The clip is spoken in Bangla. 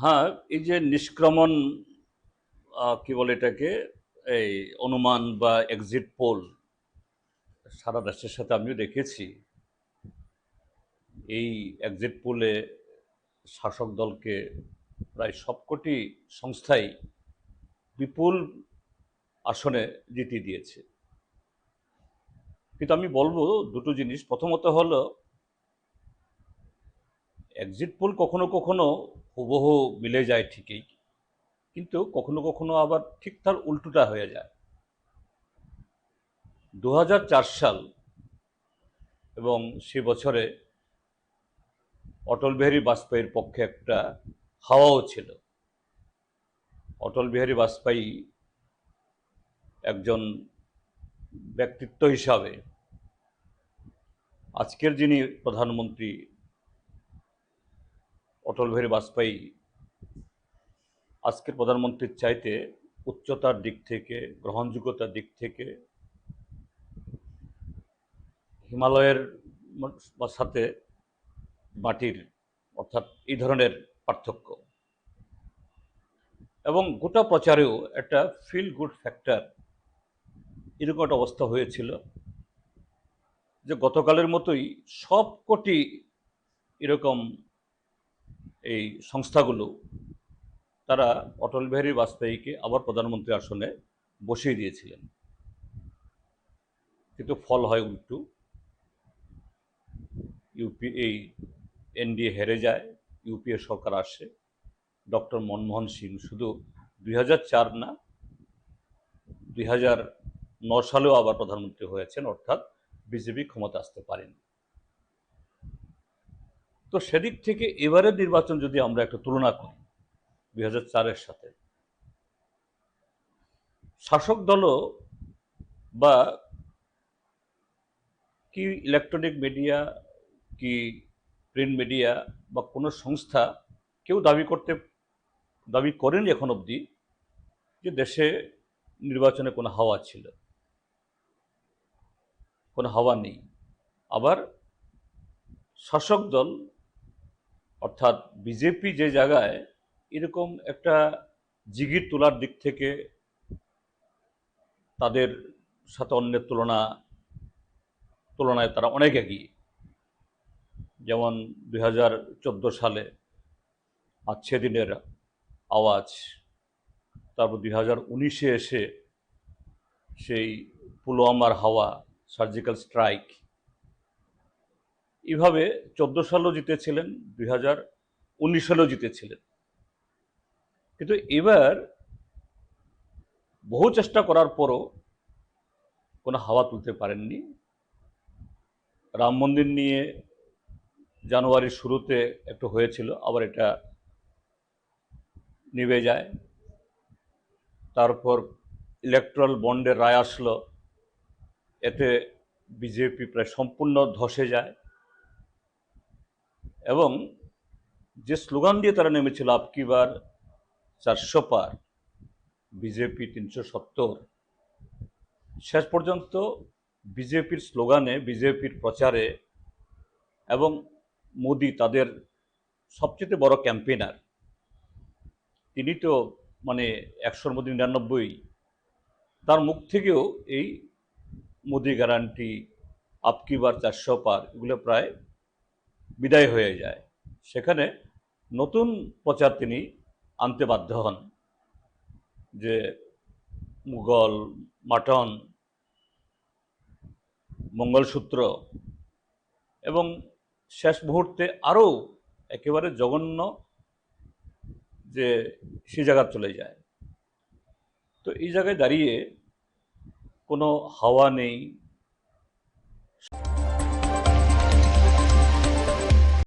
হ্যাঁ, এই যে নিষ্ক্রমণ কি বলে এটাকে, এই অনুমান বা এক্সিট পোল সারা দেশের সাথে আমিও দেখেছি। এই এক্সিট পোলে শাসক দলকে প্রায় সবকটি সংস্থাই বিপুল আসনে জিতিয়ে দিয়েছে। কিন্তু আমি বলবো দুটো জিনিস। প্রথমত হলো এক্সিট পোল কখনো কখনো হুবহু মিলে যায় ঠিকই, কিন্তু কখনো কখনো আবার ঠিক তার উল্টোটা হয়ে যায়। 2004 সাল এবং সে বছরে অটল বিহারী বাজপেয়ীর পক্ষে একটা হাওয়াও ছিল। অটল বিহারী বাজপেয়ী একজন ব্যক্তিত্ব হিসাবে আজকের যিনি প্রধানমন্ত্রী অটল বিহারী বাজপেয়ী আজকের প্রধানমন্ত্রীর চাইতে উচ্চতার দিক থেকে, গ্রহণযোগ্যতার দিক থেকে হিমালয়ের সাথে মাটির, অর্থাৎ এই ধরনের পার্থক্য। এবং গোটা প্রচারেও একটা ফিল গুড ফ্যাক্টর এরকম একটা অবস্থা হয়েছিল যে গতকালের মতোই সবকটি এরকম এই সংস্থাগুলো তারা অটল বিহারী বাজপেয়ীকে আবার প্রধানমন্ত্রী আসনে বসিয়ে দিয়েছিলেন। কিন্তু ফল হয় উল্টো। এই এনডিএ হেরে যায়, ইউপিএ সরকার আসে। ডক্টর মনমোহন সিং শুধু 2004 না, 2009 সালেও আবার প্রধানমন্ত্রী হয়েছেন, অর্থাৎ বিজেপি ক্ষমতা আসতে পারেনি। তো সেদিক থেকে এবারের নির্বাচন যদি আমরা একটা তুলনা করি 2004-এর সাথে, শাসক দলও বা কি ইলেকট্রনিক মিডিয়া, কি প্রিন্ট মিডিয়া বা কোনো সংস্থা কেউ দাবি করেনি এখন অবধি যে দেশে নির্বাচনে কোনো হাওয়া ছিল। কোনো হাওয়া নেই। আবার শাসক দল অর্থাৎ বিজেপি যে জায়গায় এরকম একটা জিগির তোলার দিক থেকে তাদের সাথে অন্যের তুলনায় তারা অনেক এগিয়ে। যেমন 2014 সালে আছে দিনের আওয়াজ, তারপর 2019-এ এসে সেই পুলওয়ামার হাওয়া, সার্জিক্যাল স্ট্রাইক, এইভাবে 14 সালেও জিতেছিলেন, 2019 সালেও জিতেছিলেন। কিন্তু এবার বহু চেষ্টা করার পরও কোনো হাওয়া তুলতে পারেননি। রাম মন্দির নিয়ে জানুয়ারির শুরুতে একটু হয়েছিল, আবার এটা নিভে যায়। তারপর ইলেকট্রাল বন্ডের রায় আসলো, এতে বিজেপি প্রায় সম্পূর্ণ ধসে যায়। এবং যে স্লোগান দিয়ে তারা নেমেছিল আপকি বার 400 পার, বিজেপি 370, শেষ পর্যন্ত বিজেপির স্লোগানে, বিজেপির প্রচারে, এবং মোদি তাদের সবচেয়ে বড় ক্যাম্পেইনার, তিনি তো মানে 100-র মধ্যে 99, তার মুখ থেকেও এই মোদি গ্যারান্টি, আপকি বার 400 পার এগুলো প্রায় বিদায় হয়ে যায়। সেখানে নতুন প্রচার তিনি আনতে বাধ্য হন, যে মুঘল, মাটন, মঙ্গলসূত্র, এবং শেষ মুহূর্তে আরও একেবারে জঘন্য যে সে জায়গা চলে যায়। তো এই জায়গায় দাঁড়িয়ে কোনো হাওয়া নেই,